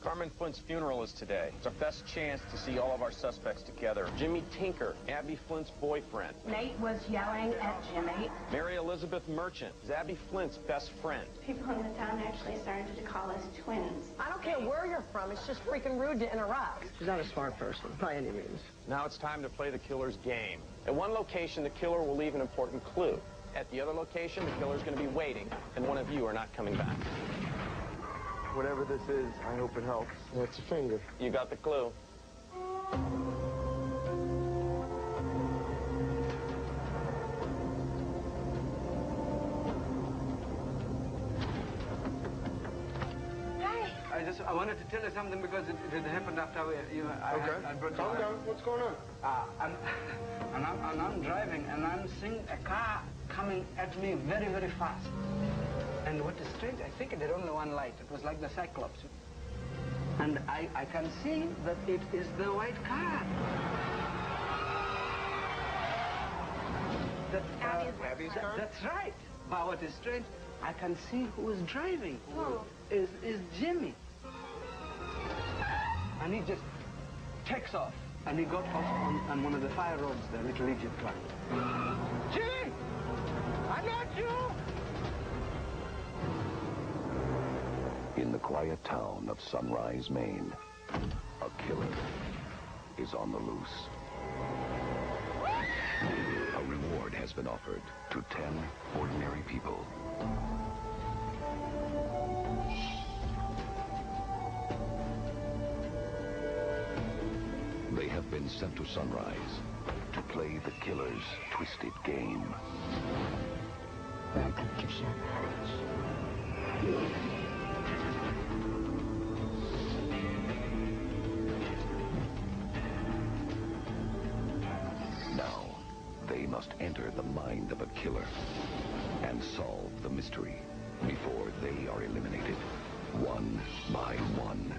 Carmen Flint's funeral is today. It's our best chance to see all of our suspects together. Jimmy Tinker, Abby Flint's boyfriend. Nate was yelling at Jimmy. Mary Elizabeth Merchant is Abby Flint's best friend. People in the town actually started to call us twins. I don't care where you're from. It's just freaking rude to interrupt. She's not a smart person, by any means. Now it's time to play the killer's game. At one location, the killer will leave an important clue. At the other location, the killer's going to be waiting, and one of you are not coming back. Whatever this is, I hope it helps. It's a finger. You got the clue. I wanted to tell you something because it happened after I brought you. Calm down. What's going on? I'm driving and I'm seeing a car coming at me very, very fast. And what is strange, I think it had only one light. It was like the Cyclops. And I can see that it is the white car. Abby's car? That's right. But what is strange, I can see who is driving. Is Jimmy. And he just takes off. And he got off on one of the fire roads, the Little Egypt one. Jimmy! I got you! In the quiet town of Sunrise, Maine, a killer is on the loose. A reward has been offered to 10 ordinary people. They have been sent to Sunrise to play the killer's twisted game. Welcome to Sunrise. Now, they must enter the mind of a killer and solve the mystery before they are eliminated, one by one.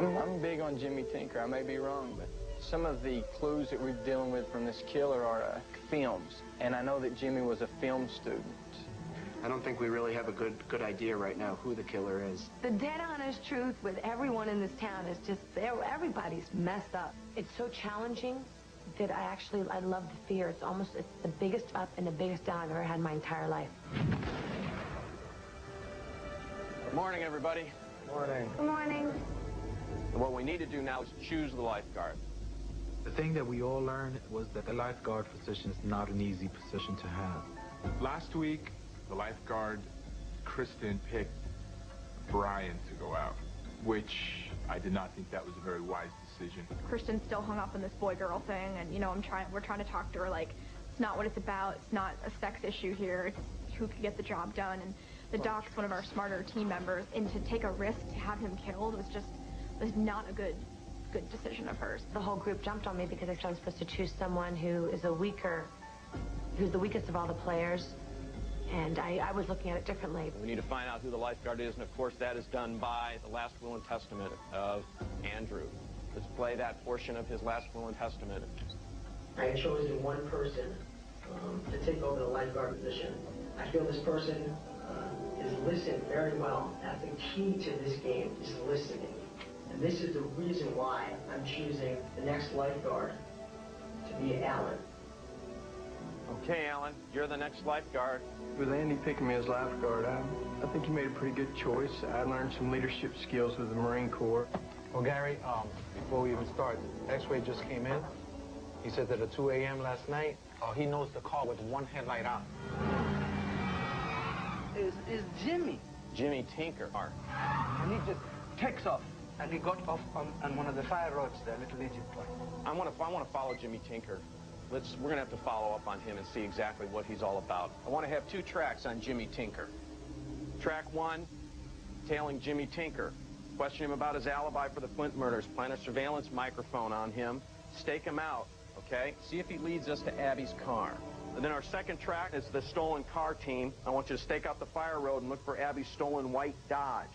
I'm big on Jimmy Tinker. I may be wrong, but some of the clues that we're dealing with from this killer are films, and I know that Jimmy was a film student. I don't think we really have a good idea right now who the killer is. The dead honest truth with everyone in this town is just, everybody's messed up. It's so challenging that I love the fear. It's the biggest up and the biggest down I've ever had in my entire life. Good morning, everybody. Morning. Good morning. What we need to do now is choose the lifeguard. The thing that we all learned was that the lifeguard position is not an easy position to have. Last week, the lifeguard, Kristen, picked Brian to go out, which I did not think that was a very wise decision. Kristen's still hung up on this boy-girl thing, and, we're trying to talk to her like, it's not what it's about. It's not a sex issue here. It's who could get the job done. And the doc's one of our smarter team members, and to take a risk to have him killed was not a good decision of hers. The whole group jumped on me because they said I'm supposed to choose someone who's the weakest of all the players. And I was looking at it differently. We need to find out who the lifeguard is, and of course that is done by the last will and testament of Andrew. Let's play that portion of his last will and testament. I had chosen one person to take over the lifeguard position. I feel this person is listened very well. That's the key to this game, is listening. And this is the reason why I'm choosing the next lifeguard to be Alan. Okay, Alan, you're the next lifeguard. With Andy picking me as lifeguard, I think he made a pretty good choice. I learned some leadership skills with the Marine Corps. Well, Gary, before we even start, X-Ray just came in. He said that at 2 a.m. last night, he knows the car with one headlight out. Is Jimmy. Jimmy Tinker. And he just takes off. And he got off on one of the fire roads, the Little Egypt one. I want to follow Jimmy Tinker. We're going to have to follow up on him and see exactly what he's all about. I want to have 2 tracks on Jimmy Tinker. Track 1, tailing Jimmy Tinker. Question him about his alibi for the Flint murders. Plant a surveillance microphone on him. Stake him out, okay? See if he leads us to Abby's car. And then our second track is the stolen car team. I want you to stake out the fire road and look for Abby's stolen white Dodge.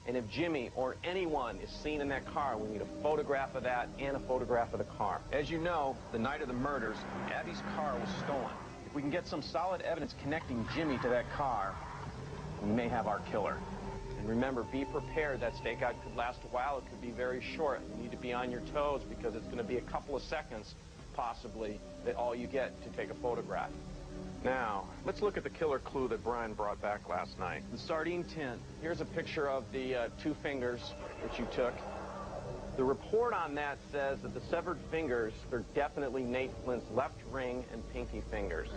And if Jimmy or anyone is seen in that car, we need a photograph of that and a photograph of the car. As you know, the night of the murders, Abby's car was stolen. If we can get some solid evidence connecting Jimmy to that car, we may have our killer. And remember, be prepared. That stakeout could last a while. It could be very short. You need to be on your toes because it's going to be a couple of seconds, possibly, that all you get to take a photograph. Now, let's look at the killer clue that Brian brought back last night. The sardine tin. Here's a picture of the 2 fingers that you took. The report on that says that the severed fingers are definitely Nate Flint's left ring and pinky fingers.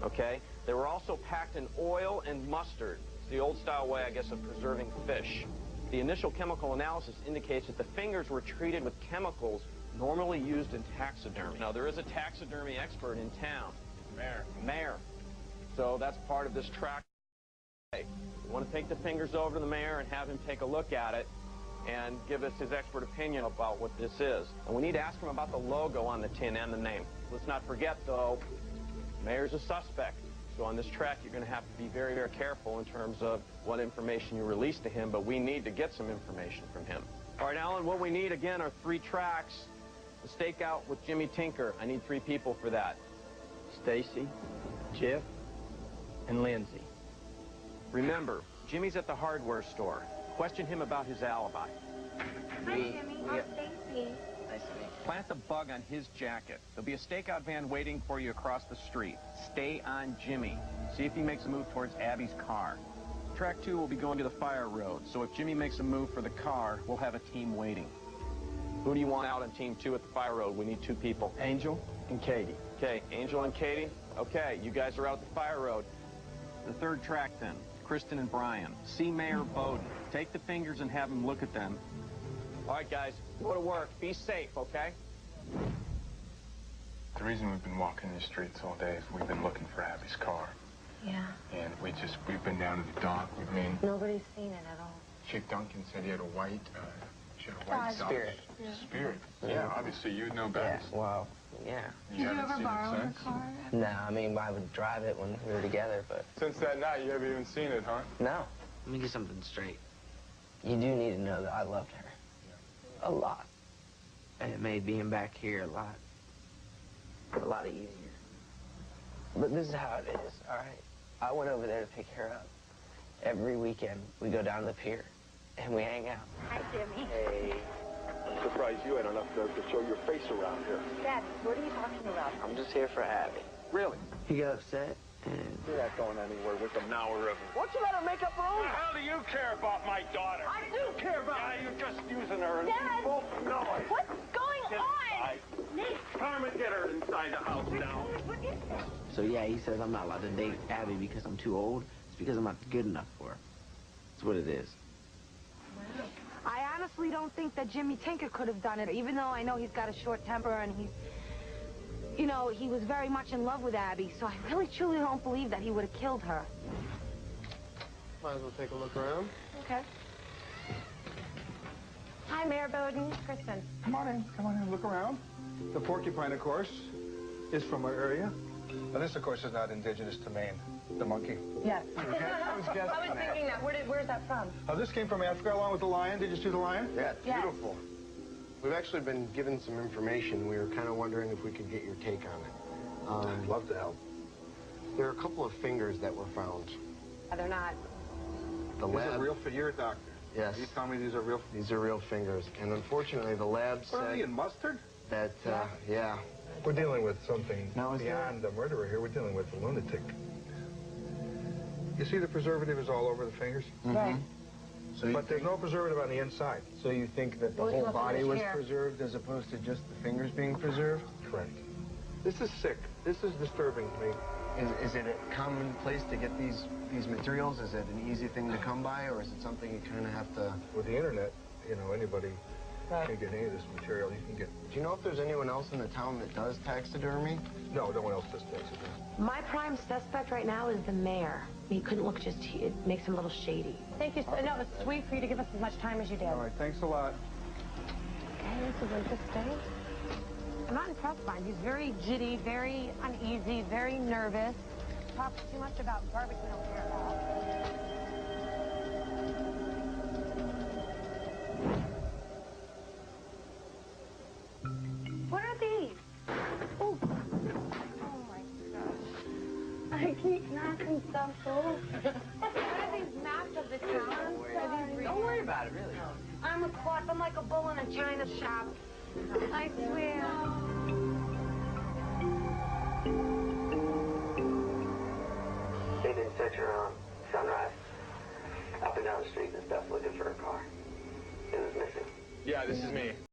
Okay? They were also packed in oil and mustard. It's the old-style way, I guess, of preserving fish. The initial chemical analysis indicates that the fingers were treated with chemicals normally used in taxidermy. Now, there is a taxidermy expert in town. Mayor. So that's part of this track. We want to take the fingers over to the mayor and have him take a look at it and give us his expert opinion about what this is. And we need to ask him about the logo on the tin and the name. Let's not forget, though, mayor's a suspect. So on this track, you're going to have to be very, very careful in terms of what information you release to him, but we need to get some information from him. All right, Alan, what we need, again, are 3 tracks. The stakeout with Jimmy Tinker. I need 3 people for that. Stacy, Jeff, and Lindsay. Remember, Jimmy's at the hardware store. Question him about his alibi. Hi, Jimmy. I'm Stacy. Nice to meet you. Plant the bug on his jacket. There'll be a stakeout van waiting for you across the street. Stay on Jimmy. See if he makes a move towards Abby's car. Track 2 will be going to the fire road, so if Jimmy makes a move for the car, we'll have a team waiting. Who do you want out on team 2 at the fire road? We need 2 people. Angel and Katie. Okay, Angel and Katie. Okay, you guys are out at the fire road. The third track, then. Kristen and Brian. See Mayor Bowden. Take the fingers and have him look at them. All right, guys, go to work. Be safe, okay? The reason we've been walking these streets all day is we've been looking for Abby's car. Yeah. And we've been down to the dock. Nobody's seen it at all. Chick Duncan said he had a white, Spirit. Yeah. Spirit. Yeah, obviously you'd know better. Yeah, well, yeah. Did you ever borrow her car? No, I mean, I would drive it when we were together, but... Since that night, you haven't even seen it, huh? No. Let me get something straight. You do need to know that I loved her. Yeah. A lot. And it made being back here a lot easier. But this is how it is, all right? I went over there to pick her up. Every weekend, we go down to the pier, and we hang out. Hi, Jimmy. Hey, I'm surprised you had enough nerve to show your face around here. Dad, what are you talking about? I'm just here for Abby. Really? He got upset, and... You're not going anywhere with them now or ever. Why don't you let her make up her own? How do you care about my daughter? I do care about Yeah, you're just using her. And Dad! you both know it. What's going on? Nate! Carmen, get her inside the house now. What is this? So, yeah, he says I'm not allowed to date Abby because I'm too old. It's because I'm not good enough for her. That's what it is. I honestly don't think that Jimmy Tinker could have done it, even though I know he's got a short temper and he's, you know, he was very much in love with Abby, so I really, truly don't believe that he would have killed her. Might as well take a look around. Okay. Hi, Mayor Bowden. Kristen. Come on in, look around. The porcupine, of course, is from our area. Now, this, of course, is not indigenous to Maine. The monkey. Yes. I was guessing I was thinking that. Where's that from? This came from Africa along with the lion. Did you see the lion? Yeah, it's beautiful. We've actually been given some information. We were kind of wondering if we could get your take on it. I'd love to help. There are a couple of fingers that were found. They're not. The These lab... are real, you're a doctor. Yes. You tell me these are real... These are real fingers. And unfortunately, the lab What are they, said in mustard? that, yeah. We're dealing with something Now, is beyond the murderer here. We're dealing with a lunatic. You see the preservative is all over the fingers? Right. So but there's no preservative on the inside. So you think that the Well, whole it's not body finished was here. preserved as opposed to just the fingers being preserved? Correct. This is sick. This is disturbing to me. Is it a common place to get these materials? Is it an easy thing to come by, or is it something you kind of have to... With the internet, you know, anybody can get any of this material. You can get... Do you know if there's anyone else in the town that does taxidermy? No one else does taxidermy. My prime suspect right now is the mayor. He couldn't look just, it makes him a little shady. Thank you. No, it was sweet for you to give us as much time as you did. All right, thanks a lot. Okay, so we'll just stay. I'm not impressed by him. He's very jitty, very uneasy, very nervous. Talks too much about garbage we don't care about. What are these? Oh. Oh my gosh. I keep knocking stuff over. What are these maps of the town? Don't worry about it, really. I'm a caught. I'm like a bull in a china shop. I swear. Stayed in search around Sunrise, up and down the street and stuff, looking for a car. It was missing. Yeah, this is me.